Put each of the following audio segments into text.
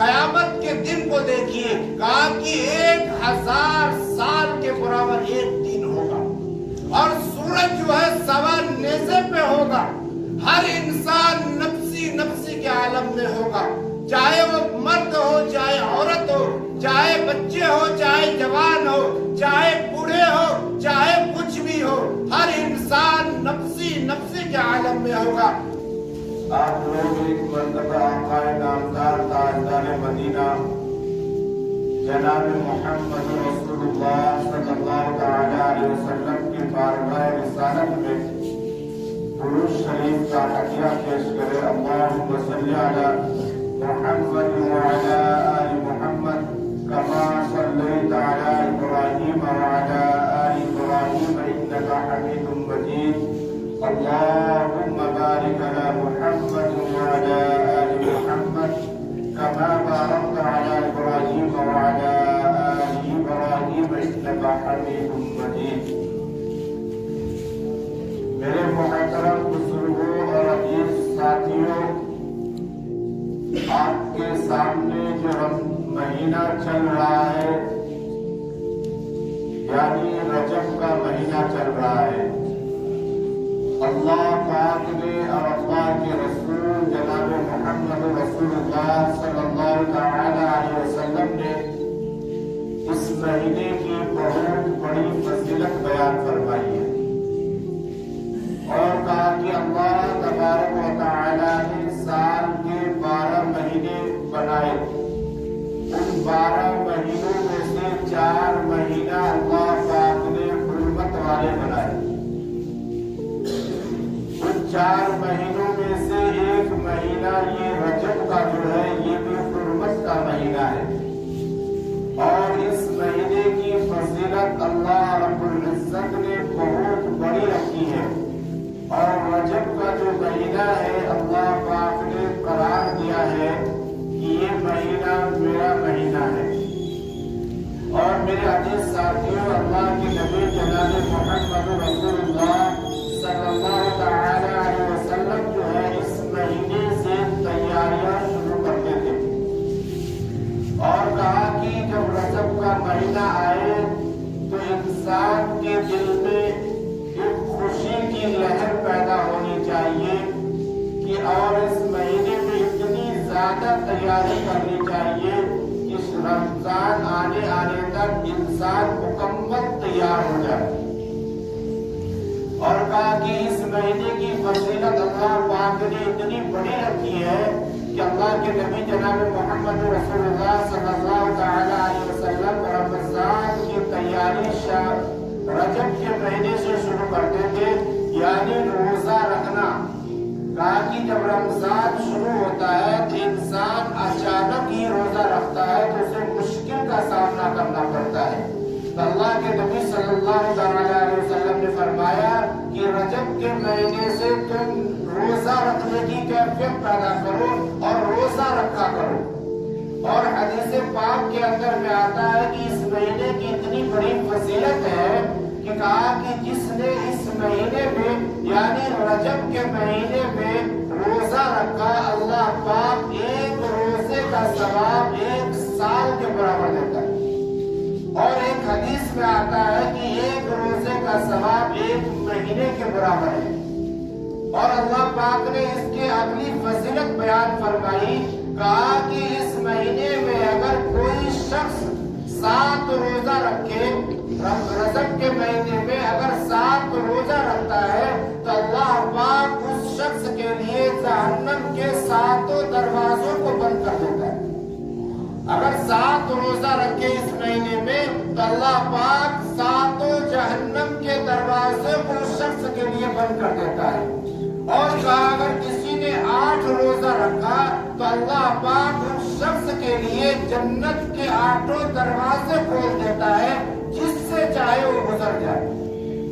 قیامت کے دن کو دیکھیے، کہا کہ 1000 سال کے برابر ایک دن ہوگا، اور سورج جو ہے سوا نیزے پہ ہوگا، ہر انسان نفسی نفسی کے عالم میں ہوگا، چاہے وہ مرد ہو چاہے عورت ہو، چاہے بچے ہو چاہے جوان ہو، چاہے بوڑھے ہو چاہے کچھ بھی ہو، ہر انسان نفسی نفسی کے عالم میں ہوگا۔ آپ لوگ ایک مرتبہ آقا نامدار تاجدار مدینہ جناب محمد رسول اللہ صلی اللہ تعالی علیہ وسلم کی بارگاہ رسالت میں درود شریف کا عطیہ پیش کرے۔ اللہم صلی علی محمد وعلی آل محمد کما صلیت علی ابراہیم وعلی آل ابراہیم انک حمید مجید۔ اللهم بارك على محمد وعلى آل محمد كما باركت على إبراهيم وعلى آل إبراهيم إنك حميد مجيد۔ میرے محترم بزرگوں اور عزیز ساتھیوں، آپ کے سامنے جو مہینہ چل رہا ہے، یعنی رجب کا مہینہ چل رہا ہے، اللہ پاک نے اور اللہ کے رسول جناب محمد رسول اللہ صلی اللہ تعالی علیہ وسلم نے اس مہینے کی بہت بڑی فضیلت بیان فرمائی ہے، اور کہا کہ اللہ تبارک و تعالی نے سال کے 12 مہینے بنائے، ان 12 مہینوں میں سے 4 مہینہ اللہ پاک نے حرمت والے بنائے۔ 4 مہینوں میں سے ایک مہینہ یہ رجب کا جو ہے یہ بھی حرمت کا مہینہ ہے، اور اس مہینے کی فضیلت اللہ رب العزت نے بہت بڑی رکھی ہے، اور رجب کا جو مہینہ ہے اللہ پاک نے قرار دیا ہے کہ یہ مہینہ میرا مہینہ ہے۔ اور میرے عزیز ساتھیوں، اللہ کے نبی جناب محمد رسول اللہ صلی اللہ تعالی علیہ وسلم جو ہے اس مہینے سے تیاریاں شروع کرتے تھے، اور کہا کہ جب رجب کا مہینہ آئے تو انسان کے دل میں ایک خوشی کی لہر پیدا ہونی چاہیے کہ اور اس مہینے میں اتنی زیادہ تیاری کرنی چاہیے کہ اس رمضان آنے تک انسان مکمل تیار ہو جائے، اور کہا کہ اس مہینے کی فضیلت اللہ پاک نے اتنی بڑی رکھی ہے کہ اللہ کے نبی جناب محمد رسول اللہ صلی اللہ تعالی علیہ وسلم رمضان کی تیاری رجب کے مہینے سے شروع کرتے تھے، یعنی روزہ رکھنا۔ کہا کہ جب رمضان شروع ہوتا ہے تو انسان اچانک ہی روزہ رکھتا ہے تو اسے مشکل کا سامنا کرنا پڑتا ہے، تو اللہ کے نبی صلی اللہ علیہ وسلم نے فرمایا کہ رجب کے مہینے سے تم روزہ رکھنے کی کیفیت پیدا کرو اور روزہ رکھا کرو۔ اور حدیث پاک کے اندر میں آتا ہے کہ اس مہینے کی اتنی بڑی فضیلت ہے کہ کہا کہ جس نے اس مہینے میں یعنی رجب کے مہینے میں روزہ رکھا، اللہ پاک ایک روزے کا ثواب 1 سال کے برابر دیتا ہے، اور ایک حدیث میں آتا ہے کہ ایک روزے کا ثواب 1 مہینے کے برابر ہے۔ اور اللہ پاک نے اس کے اگلی فضیلت بیان فرمائی، کہا کہ اس مہینے میں اگر کوئی شخص 7 روزہ رکھے، رجب کے مہینے میں اگر 7 روزہ رکھتا ہے تو اللہ پاک اس شخص کے لیے جہنم کے 7 دروازوں کو بند کر دیتا ہے۔ اگر 7 روزہ رکھے اس مہینے میں تو اللہ پاک 7 جہنم کے دروازے کو اس شخص کے لیے بند کر دیتا ہے، اور کہا اگر کسی نے 8 روزہ رکھا تو اللہ پاک اس شخص کے لیے جنت کے 8 دروازے کھول دیتا ہے، جس سے چاہے وہ گزر جائے،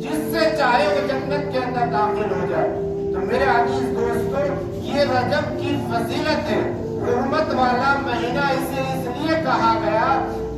جس سے چاہے وہ جنت کے اندر داخل ہو جائے۔ تو میرے عزیز دوستو، یہ رجب کی فضیلت ہے، حرمت والا مہینہ اسے اس لیے کہا گیا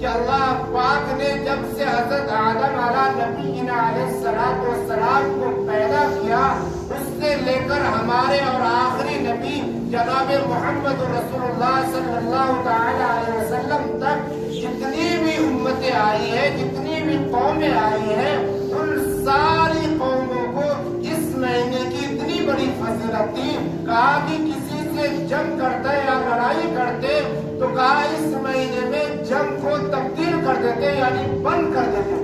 کہ اللہ پاک نے جب سے حضرت آدم علیہ نبینا علیہ السلام کو پیدا کیا، اس سے لے کر ہمارے اور آخری نبی जनाब मोहम्मद रसूलुल्लाह सल्लल्लाहु ताला अलैहि वसल्लम तक जितनी भी उम्मतें आई है, जितनी भी कौमें आई हैं, उन सारी कौमों को इस महीने की इतनी बड़ी फजीलत थी। कहा कि किसी से जंग करते या लड़ाई करते तो कहा इस महीने में जंग को तब्दील कर देते, यानी बंद कर देते।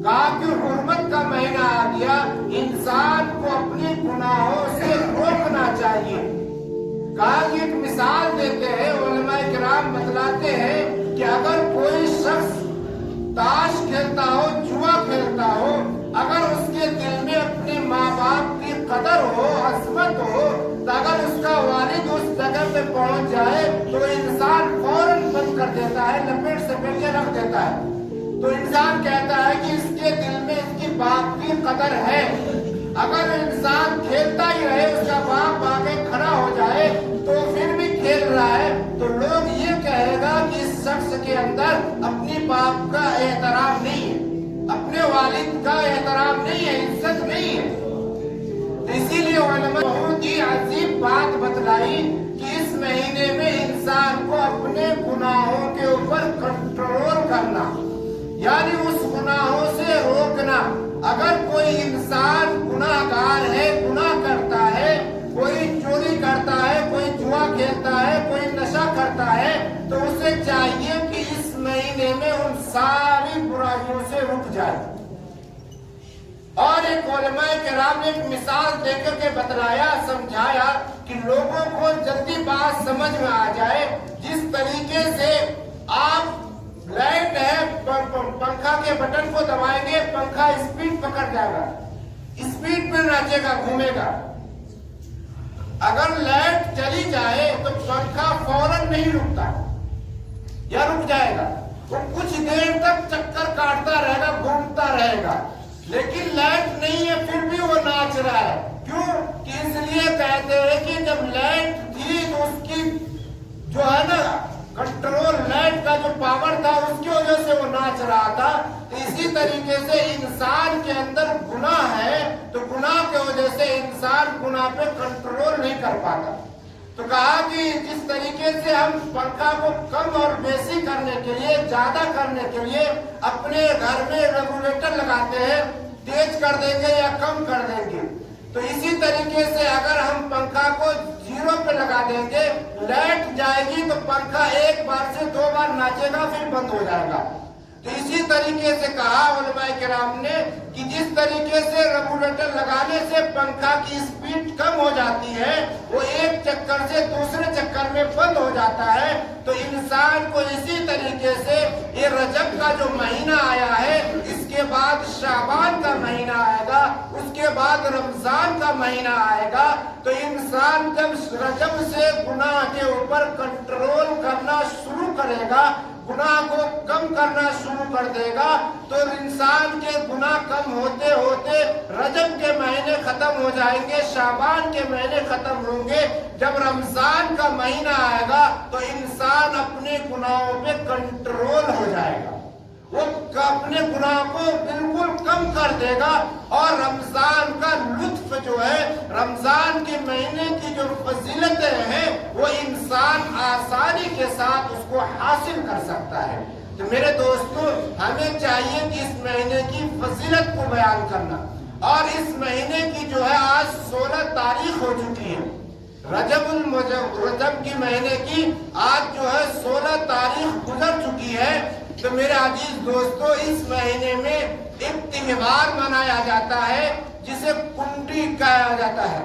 कहा कि हुर्मत का महीना आ गया, इंसान को अपने गुनाहों से रोकना चाहिए। कहा कि एक मिसाल देते हैं, उलमाए किराम बतलाते हैं कि अगर कोई शख्स ताश खेलता हो, जुआ खेलता हो, अगर उसके दिल में अपने माँ बाप की कदर हो, अजमत हो, तो अगर उसका वालिद उस जगह पे पहुंच जाए तो इंसान फौरन बंद कर देता है, लपेट सपेट के रख देता है। तो इंसान कहता है कि इसके दिल में इसकी बाप की कदर है। अगर इंसान खेलता ही रहे, उसका बाप आगे खड़ा हो जाए तो फिर भी खेल रहा है, तो लोग ये कहेगा कि इस शख्स के अंदर अपनी बाप का एहतराम नहीं है, अपने वालिद का एहतराम नहीं है, इज्जत नहीं है। तो इसीलिए उलमा बहुत ही अजीब बात बतलाई कि इस महीने में इंसान को अपने गुनाहों के ऊपर कंट्रोल करना, यानी उस गुनाहों से रोकना। अगर कोई इंसान गुनाहगार है, गुनाह करता है, कोई चोरी करता है, कोई जुआ खेलता है, कोई नशा करता है, तो उसे चाहिए कि इस महीने में उन सारी बुराइयों से रुक जाए। और एक उलमाए किराम ने एक मिसाल देकर के बतलाया, समझाया कि लोगों को जल्दी बात समझ में आ जाए। जिस तरीके से आप लाइट है, पंखा के बटन को दबाएंगे, पंखा स्पीड पकड़ जाएगा, स्पीड में नाचेगा, घूमेगा। अगर लाइट चली जाए तो पंखा फौरन नहीं रुकता या रुक जाएगा, वो कुछ देर तक चक्कर काटता रहेगा, घूमता रहेगा। लेकिन लाइट नहीं है फिर भी वो नाच रहा है। क्यों? कि इसलिए कहते हैं कि जब लाइट थी तो उसकी जो है ना कंट्रोल, लाइट का जो पावर था उसकी वजह से वो नाच रहा था। तो इसी तरीके से इंसान के अंदर गुनाह है, तो गुनाह की वजह से इंसान गुनाह पे कंट्रोल नहीं कर पाता। तो कहा कि जिस तरीके से हम पंखा को कम और बेसी करने के लिए, ज्यादा करने के लिए अपने घर में रेगुलेटर लगाते हैं, तेज कर देंगे या कम कर देंगे, तो इसी तरीके से अगर हम पंखा को 0 पे लगा देंगे, लाइट जाएगी तो पंखा एक बार से 2 बार नाचेगा, फिर बंद हो जाएगा। तो इसी तरीके से कहा उलमाए किराम ने कि जिस तरीके से रेगुलेटर लगाने से पंखा की स्पीड कम हो जाती है, वो एक चक्कर से दूसरे चक्कर में बंद हो जाता है, तो इंसान को इसी तरीके से ये रजब का जो महीना आया है, इसके बाद शाबान का महीना आएगा, उसके बाद रमजान का महीना आएगा, तो इंसान जब रजब से गुनाह के ऊपर कंट्रोल करना शुरू करेगा, गुनाह को कम करना शुरू कर देगा, तो इंसान के गुनाह कम होते होते रजब के महीने खत्म हो जाएंगे, शाबान के महीने खत्म होंगे। जब रमजान का महीना आएगा तो इंसान अपने गुनाहों पे कंट्रोल हो जाएगा, वो अपने गुनाह को बिल्कुल कम कर देगा, और रमजान का लुत्फ जो है, रमजान के महीने की जो फजीलतें हैं, वो इंसान आसानी के साथ उसको हासिल कर सकता है। तो मेरे दोस्तों, हमें चाहिए कि इस महीने की फजीलत को बयान करना। और इस महीने की जो है आज 16 तारीख हो चुकी है, रजब की महीने की आज जो है 16 तारीख गुजर चुकी है। तो मेरे अजीज दोस्तों, इस महीने में एक त्योहार मनाया जाता है जिसे कुंडी कहा जाता है,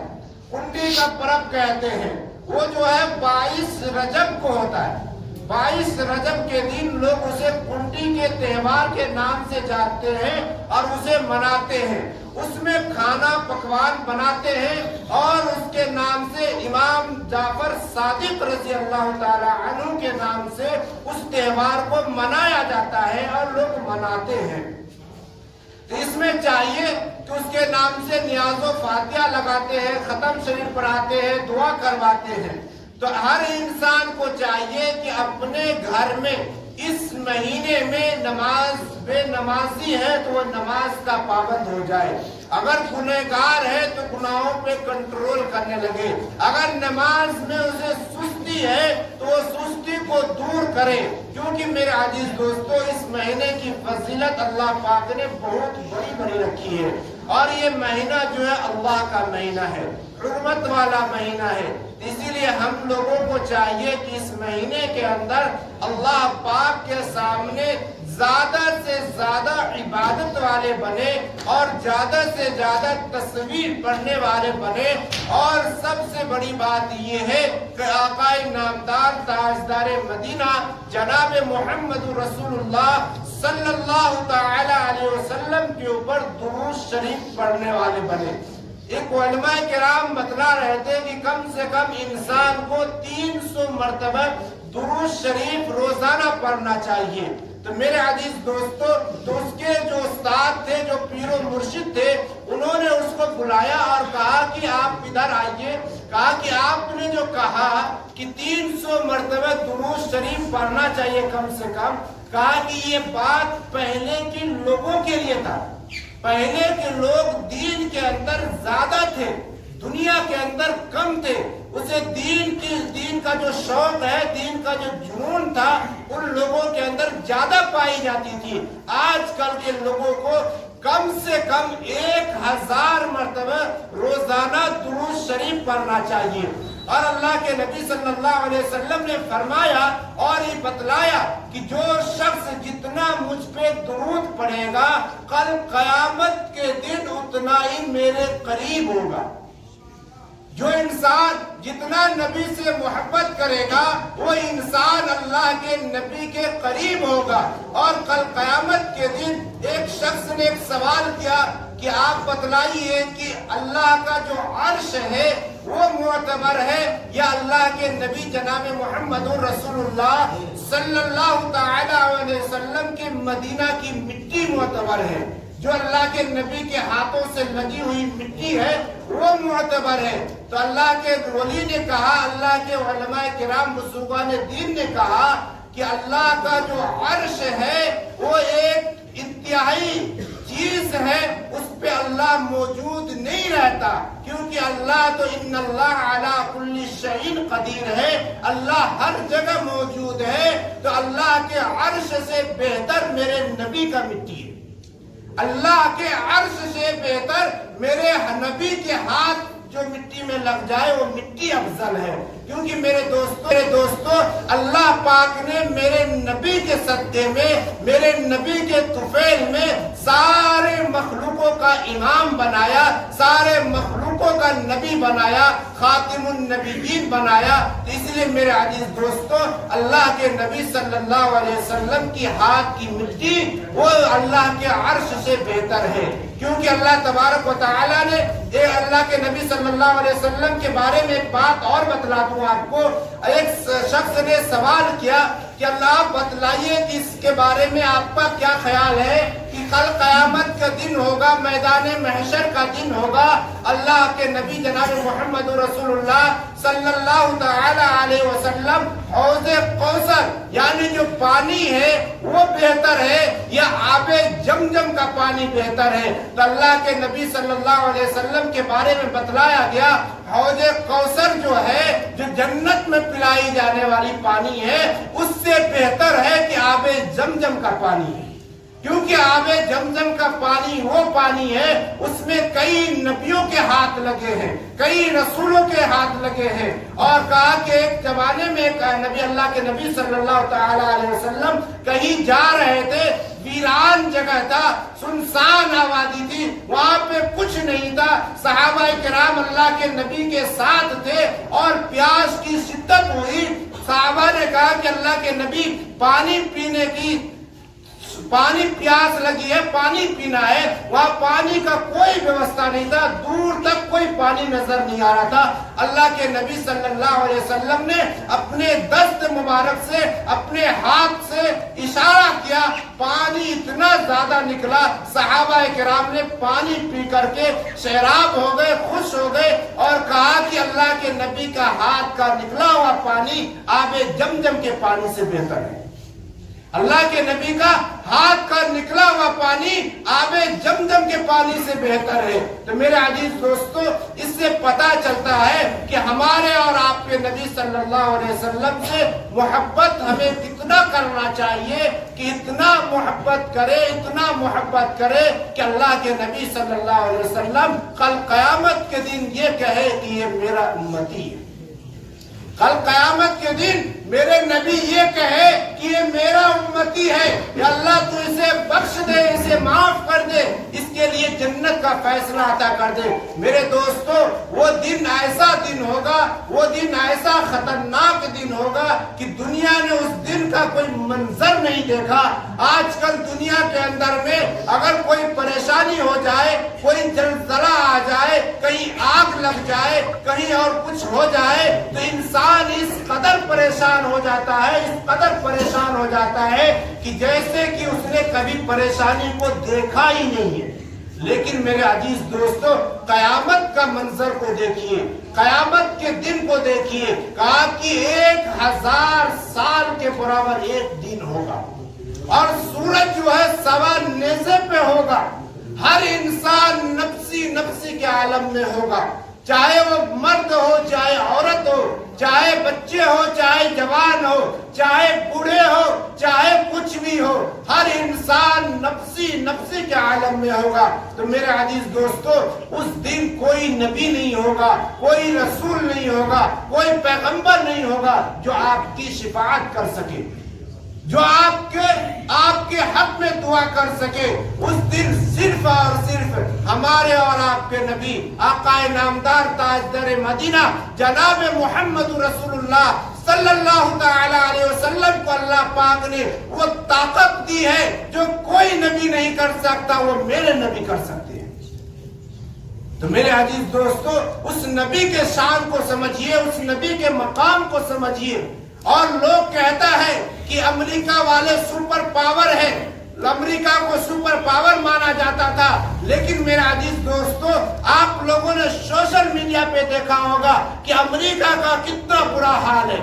कुंडी का पर्व कहते हैं। वो जो है 22 रजब को होता है। 22 रजब के दिन लोग उसे कुंडी के त्योहार के नाम से जानते हैं और उसे मनाते हैं। उसमें खाना पकवान बनाते हैं और उसके नाम से इमाम जाफर सादिक रज़ी अल्लाह ताला अन्हु के नाम से उस त्योहार को मनाया जाता है और लोग मनाते हैं। तो इसमें चाहिए कि उसके नाम से नियाज़ो फातिहा लगाते हैं, खत्म शरीफ पढ़ाते हैं, दुआ करवाते हैं। तो हर इंसान को चाहिए कि अपने घर में इस महीने में नमाज बे नमाजी है तो वो नमाज का पाबंद हो जाए, अगर गुनहगार है तो गुनाहों पे कंट्रोल करने लगे, अगर नमाज में उसे सुस्ती है तो वो सुस्ती को दूर करे। क्योंकि मेरे अजीज दोस्तों, इस महीने की फजीलत अल्लाह पाक ने बहुत बड़ी रखी है और ये महीना जो है अल्लाह का महीना है, हुर्मत वाला महीना है। इसीलिए हम लोगों को चाहिए कि इस महीने के अंदर अल्लाह पाक के सामने ज्यादा से ज्यादा इबादत वाले बने और ज्यादा से ज्यादा तस्वीर पढ़ने वाले बने। और सबसे बड़ी बात ये है कि आकाए नामदार ताजदार मदीना जनाब मोहम्मद रसूलुल्लाह सल्लल्लाहु तआला अलैहि वसल्लम के ऊपर दुरूद शरीफ पढ़ने वाले बने। एक उलमा किराम बतला रहे थे कि कम से कम इंसान को 300 मरतबा दुरूद शरीफ रोजाना पढ़ना चाहिए। तो मेरे अजीज दोस्तों, तो उसके जो उस्ताद थे, जो पीरो मुर्शिद थे, उन्होंने उसको बुलाया और कहा कि आप इधर आइए। कहा कि आपने जो कहा कि 300 मरतबा दुरूद शरीफ पढ़ना चाहिए कम से कम, कहा कि ये बात पहले के लोगों के लिए था। पहले के लोग दीन के अंदर ज्यादा थे, दुनिया के अंदर कम थे। उसे दीन का जो शौक है, दीन का जो जुनून था, उन लोगों के अंदर ज्यादा पाई जाती थी। आजकल के लोगों को कम से कम 1000 मरतबा रोजाना दुरूद शरीफ पढ़ना चाहिए। और अल्लाह के नबी सल्लल्लाहु अलैहि वसल्लम ने फरमाया और ये बतलाया कि जो शख्स जितना मुझ पे दुरूद पढ़ेगा, कल कयामत के दिन उतना ही मेरे करीब होगा। जो इंसान जितना नबी से मोहब्बत करेगा, वो इंसान अल्लाह के नबी के करीब होगा। और कल कयामत के दिन एक शख्स ने एक सवाल किया कि आप बतलाइए कि अल्लाह का जो अर्श है वो मुअतबर है या अल्लाह के नबी जनाब मोहम्मद रसूलुल्लाह सल्लल्लाहु तआला अलैहि वसल्लम के मदीना की मिट्टी मुअतबर है। जो अल्लाह के नबी के हाथों से लगी हुई मिट्टी है वो मुअतबर है। तो अल्लाह के वली ने कहा, अल्लाह के उलमा किराम बुजुर्गान दीन ने कहा कि अल्लाह का जो अर्श है वो एक इंतहाई चीज है, उस पे अल्लाह मौजूद नहीं रहता। क्योंकि अल्लाह तो इन्नल्लाह अला कुल्ली शैइन कदीर है, अल्लाह हर जगह मौजूद है। तो अल्लाह के अर्श से बेहतर मेरे नबी का मिट्टी है, अल्लाह के अर्श से बेहतर मेरे नबी के हाथ जो मिट्टी में लग जाए वो मिट्टी अफजल है। क्योंकि मेरे दोस्तों अल्लाह पाक ने मेरे नबी के सद्दे में, मेरे नबी के तुफैल में सारे मखलूकों का इमाम बनाया, सारे मखलूकों का नबी बनाया, खातिमुन नबीयीन बनाया। इसलिए मेरे अजीज दोस्तों, अल्लाह के नबी सल्लल्लाहु अलैहि वसल्लम की हाथ की मिट्टी वो अल्लाह के अर्श से बेहतर है। क्योंकि अल्लाह तबारक व तआला ने अल्लाह के नबी सल्लल्लाहु अलैहि वसल्लम के बारे में एक बात और बतला दूं आपको। एक शख्स ने सवाल किया कि अल्लाह बतलाइए कि इसके बारे में आपका क्या ख्याल है कि कल कयामत का दिन होगा, मैदान महशर का दिन होगा, अल्लाह के नबी जनाब मोहम्मद रसूलुल्लाह सल्लल्लाहु तआला अलैहि वसल्लम हौज़े कौसर यानी जो पानी है वो बेहतर है या आबे जमजम का पानी बेहतर है। तो अल्लाह के नबी सल्लल्लाहु अलैहि वसल्लम के बारे में बतलाया गया, हौज़े कौसर जो है, जो जन्नत में पिलाई जाने वाली पानी है, उससे बेहतर है कि आबे जमजम का पानी है। क्योंकि आबे जमजम का पानी वो पानी है, उसमें कई नबियों के हाथ लगे हैं, कई रसूलों के हाथ लगे हैं। और कहा कि एक जमाने में नबी, अल्लाह के नबी सल्लल्लाहु तआला अलैहि वसल्लम कहीं जा रहे थे, वीरान जगह था, सुनसान आबादी थी, वहां पे कुछ नहीं था। सहाबा किराम अल्लाह के नबी के साथ थे और प्यास की शिद्दत हुई। सहाबा ने कहा कि अल्लाह के नबी पानी प्यास लगी है, पानी पीना है। वहाँ पानी का कोई व्यवस्था नहीं था, दूर तक कोई पानी नजर नहीं आ रहा था। अल्लाह के नबी सल्लल्लाहु अलैहि वसल्लम ने अपने दस्त मुबारक से, अपने हाथ से इशारा किया, पानी इतना ज्यादा निकला, सहाबा किराम ने पानी पी करके शराब हो गए, खुश हो गए और कहा कि अल्लाह के नबी का हाथ का निकला हुआ पानी आबे जमजम के पानी से बेहतर है। اللہ کے نبی کا ہاتھ کا نکلا ہوا پانی آب زمزم کے پانی سے بہتر ہے۔ تو میرے عزیز دوستو، اس سے پتا چلتا ہے کہ ہمارے اور آپ کے نبی صلی اللہ علیہ وسلم سے محبت ہمیں کتنا کرنا چاہیے کہ اتنا محبت کرے کہ اللہ کے نبی صلی اللہ علیہ وسلم کل قیامت کے دن یہ کہے کہ یہ میرا امتی ہے۔ کل قیامت کے دن میرے نبی یہ کہے کہ یہ میرا امتی ہے، یا اللہ تو اسے بخش دے، اسے معاف کر دے، اس کے لیے جنت کا فیصلہ عطا کر دے۔ میرے دوستو، وہ دن ایسا دن ہوگا، وہ دن ایسا خطرناک دن ہوگا کہ دنیا نے اس دن کا کوئی منظر نہیں دیکھا۔ آج کل دنیا کے اندر میں اگر کوئی پریشانی ہو جائے، کوئی زلزلہ آ جائے، کہیں آگ لگ جائے، کہیں اور کچھ ہو جائے، تو انسان اس قدر پریشان ہو جاتا ہے، اس قدر پریشان ہو جاتا ہے کہ جیسے کہ اس نے کبھی پریشانی کو دیکھا ہی نہیں ہے۔ لیکن میرے عزیز دوستو، قیامت کا منظر کو دیکھیے، قیامت کے دن کو دیکھیے، کہا کہ 1000 سال کے برابر ایک دن ہوگا، اور سورج جو ہے سوا نیزے پہ ہوگا، ہر انسان نفسی نفسی کے عالم میں ہوگا، چاہے وہ مرد ہو، چاہے عورت ہو، چاہے بچے ہو، چاہے جوان ہو، چاہے بوڑھے ہو، چاہے کچھ بھی ہو، ہر انسان نفسی نفسی کے عالم میں ہوگا۔ تو میرے عزیز دوستو، اس دن کوئی نبی نہیں ہوگا، کوئی رسول نہیں ہوگا، کوئی پیغمبر نہیں ہوگا جو آپ کی شفاعت کر سکے، جو آپ کے حق میں دعا کر سکے۔ اس دن صرف اور صرف ہمارے اور آپ کے نبی آقا نامدار تاجدار مدینہ جناب محمد رسول اللہ صلی اللہ تعالی علیہ وسلم کو اللہ پاک نے وہ طاقت دی ہے جو کوئی نبی نہیں کر سکتا، وہ میرے نبی کر سکتے ہیں۔ تو میرے عزیز دوستو، اس نبی کے شان کو سمجھیے، اس نبی کے مقام کو سمجھیے۔ اور لوگ کہتا ہے کہ امریکہ والے سپر پاور ہیں، امریکہ کو سپر پاور مانا جاتا تھا، لیکن میرا عزیز دوستو، آپ لوگوں نے سوشل میڈیا پہ دیکھا ہوگا کہ امریکہ کا کتنا برا حال ہے۔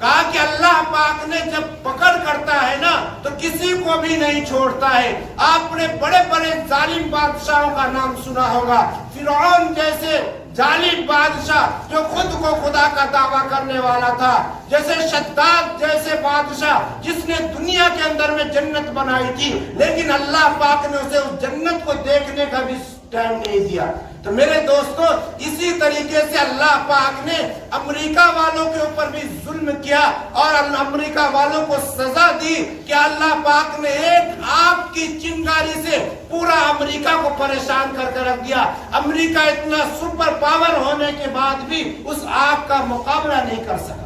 کہا کہ اللہ پاک نے جب پکڑ کرتا ہے نا تو کسی کو بھی نہیں چھوڑتا ہے۔ آپ نے بڑے بڑے ظالم بادشاہوں کا نام سنا ہوگا، فرعون جیسے ظالم بادشاہ جو خود کو خدا کا دعویٰ کرنے والا تھا، جیسے شداد جیسے بادشاہ جس نے دنیا کے اندر میں جنت بنائی تھی، لیکن اللہ پاک نے اسے اس جنت کو دیکھنے کا بھی ٹائم نہیں دیا۔ تو میرے دوستو، اسی طریقے سے اللہ پاک نے امریکہ والوں کے اوپر بھی ظلم کیا اور امریکہ والوں کو سزا دی کہ اللہ پاک نے ایک آگ کی چنگاری سے پورا امریکہ کو پریشان کر کے رکھ دیا۔ امریکہ اتنا سپر پاور ہونے کے بعد بھی اس آگ کا مقابلہ نہیں کر سکا۔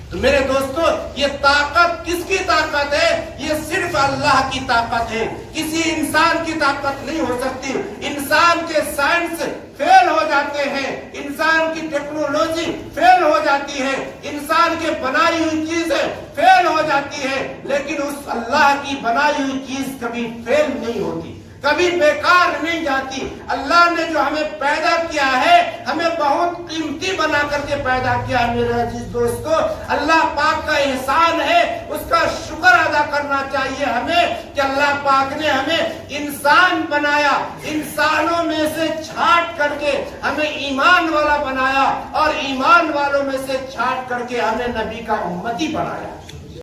تو میرے دوستو، یہ طاقت کس کی طاقت ہے؟ یہ صرف اللہ کی طاقت ہے، کسی انسان کی طاقت نہیں ہو سکتی۔ انسان کے سائنس فیل ہو جاتے ہیں، انسان کی ٹیکنالوجی فیل ہو جاتی ہے، انسان کے بنائی ہوئی چیزیں فیل ہو جاتی ہے، لیکن اس اللہ کی بنائی ہوئی چیز کبھی فیل نہیں ہوتی، کبھی بیکار نہیں جاتی۔ اللہ نے جو ہمیں پیدا کیا ہے، ہمیں بہت قیمتی بنا کر کے پیدا کیا ہے۔ میرے عزیز دوستو، اللہ پاک کا احسان ہے، اس کا شکر ادا کرنا چاہیے ہمیں کہ اللہ پاک نے ہمیں انسان بنایا، انسانوں میں سے چھانٹ کر کے ہمیں ایمان والا بنایا، اور ایمان والوں میں سے چھانٹ کر کے ہمیں نبی کا امتی بنایا۔